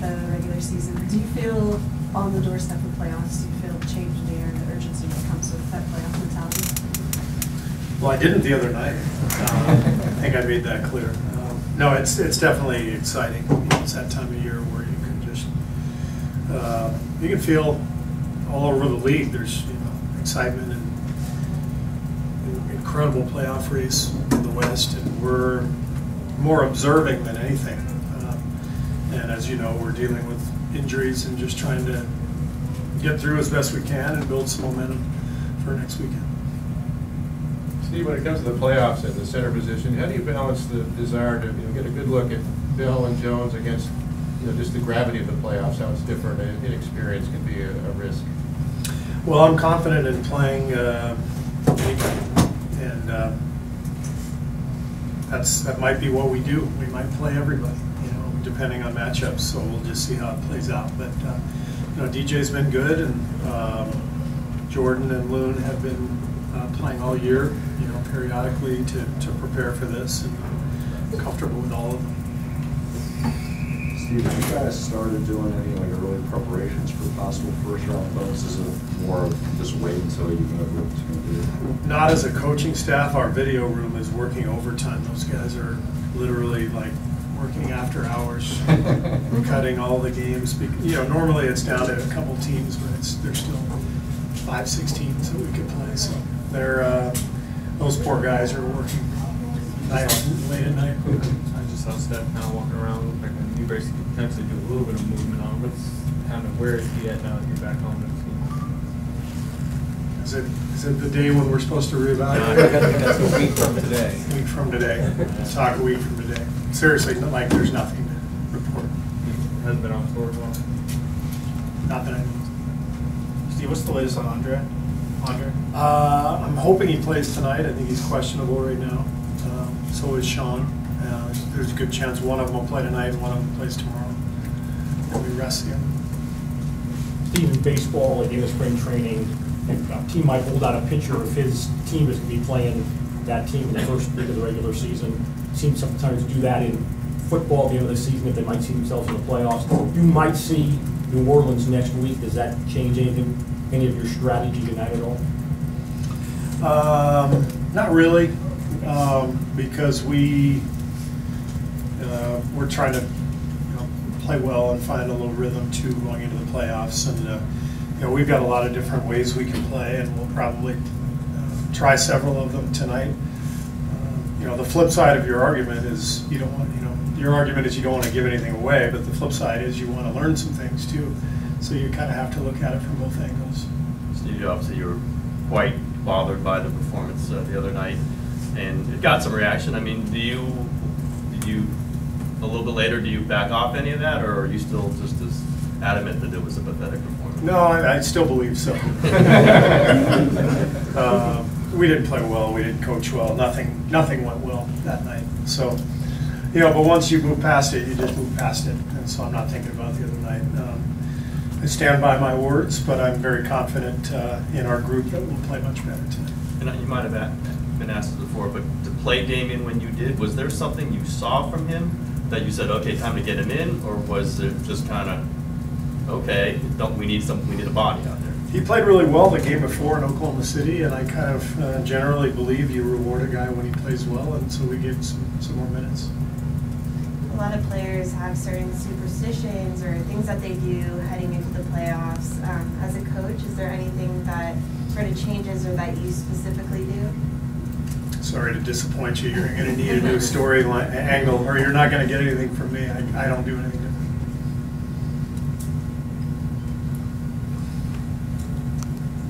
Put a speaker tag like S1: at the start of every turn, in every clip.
S1: the regular season. Do you feel on the doorstep of playoffs, do you feel change in the air, the urgency that comes with that playoff mentality?
S2: Well, I didn't the other night. I think I made that clear. No, it's definitely exciting. It's that time of year where you can just you can feel all over the league. There's excitement and incredible playoff race in the West, and we're more observing than anything. And as you know, we're dealing with injuries and just trying to get through as best we can and build some momentum for next weekend.
S3: Steve, when it comes to the playoffs at the center position, how do you balance the desire to get a good look at Bill and Jones against just the gravity of the playoffs, how it's different and inexperience can be a risk?
S2: Well, I'm confident in playing anybody, and that might be what we do. We might play everybody, depending on matchups. So we'll just see how it plays out. But DJ's been good, and Jordan and Loon have been playing all year, periodically to prepare for this, and I'm comfortable with all of them.
S4: Steve, have you guys started doing any early preparations for possible first-round votes? Is it more of just wait until you know what it's going to do?
S2: Not as a coaching staff. Our video room is working overtime. Those guys are literally working after hours, cutting all the games. Normally it's down to a couple teams, but there's still 5-6 teams that we could play. So they're those poor guys are working late at night.
S5: I just saw Steph kind of walking around, looked like he basically could potentially do a little bit of movement on. Where is he at now that you're back home?
S2: Is it the day when we're supposed to reevaluate?
S5: That's a week from today.
S2: A week from today. Let's talk a week from today. Seriously, there's nothing to report.
S5: Hasn't been on the court as well.
S2: Not that I know.
S6: Steve, what's the latest on Andre?
S2: I'm hoping he plays tonight. I think he's questionable right now. So is Sean. There's a good chance one of them will play tonight and one of them plays tomorrow. And we rest the other.
S7: Steve, in baseball, in the spring training, a team might hold out a pitcher if his team is going to be playing that team in the first week of the regular season. Seems sometimes do that in football at the end of the season if they might see themselves in the playoffs. You might see New Orleans next week. Does that change anything, any of your strategy in that at all?
S2: Not really, because we're trying to play well and find a little rhythm too going into the playoffs, and we've got a lot of different ways we can play, and we'll probably try several of them tonight. The flip side of your argument is you don't want your argument is you don't want to give anything away, but the flip side is you want to learn some things too. So you kind of have to look at it from both angles.
S8: Steve, obviously you were quite bothered by the performance the other night, and it got some reaction. I mean, did you a little bit later, do you back off any of that, or are you still just as adamant that it was a pathetic performance?
S2: No, I still believe so. We didn't play well. We didn't coach well. Nothing went well that night. So, but once you move past it, you just move past it. And so I'm not thinking about the other night. I stand by my words, but I'm very confident in our group that we'll play much better tonight.
S8: And you might have been asked this before, but to play Damian when you did, was there something you saw from him that you said, okay, time to get him in, or was it just kind of, okay, we need a body out there?
S2: He played really well the game before in Oklahoma City, and I kind of generally believe you reward a guy when he plays well, and so we gave him some more minutes.
S9: A lot of players have certain superstitions or things that they do heading into the playoffs. As a coach, is there anything that sort of changes or that you specifically do?
S2: Sorry to disappoint you. You're going to need a new storyline angle, or you're not going to get anything from me. I don't do anything different.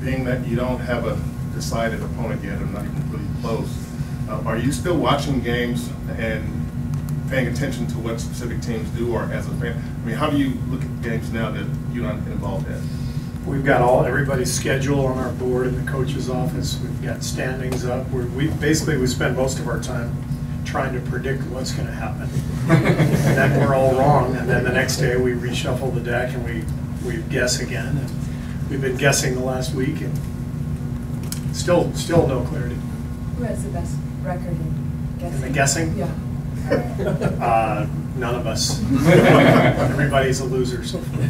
S10: Being that you don't have a decided opponent yet, or not even really close, are you still watching games and paying attention to what specific teams do, or as a fan? I mean, how do you look at games now that you're not involved in?
S2: We've got everybody's schedule on our board in the coach's office. We've got standings up. We spend most of our time trying to predict what's going to happen. And then we're all wrong, and then the next day we reshuffle the deck and we guess again. And we've been guessing the last week, and still no clarity.
S1: Who has the best record in guessing?
S2: In the guessing?
S1: Yeah.
S2: None of us. Everybody's a loser so far.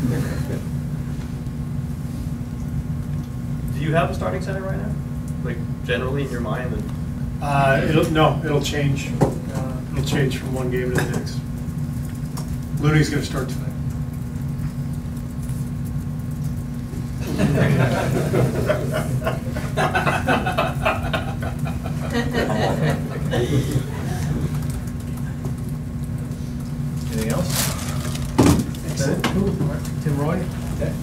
S8: Do you have a starting center right now? Like generally in your mind?
S2: It'll change. It'll change from one game to the next. Looney's going to start tonight.
S6: Anything else? That's it. Cool. Tim Roy? Okay.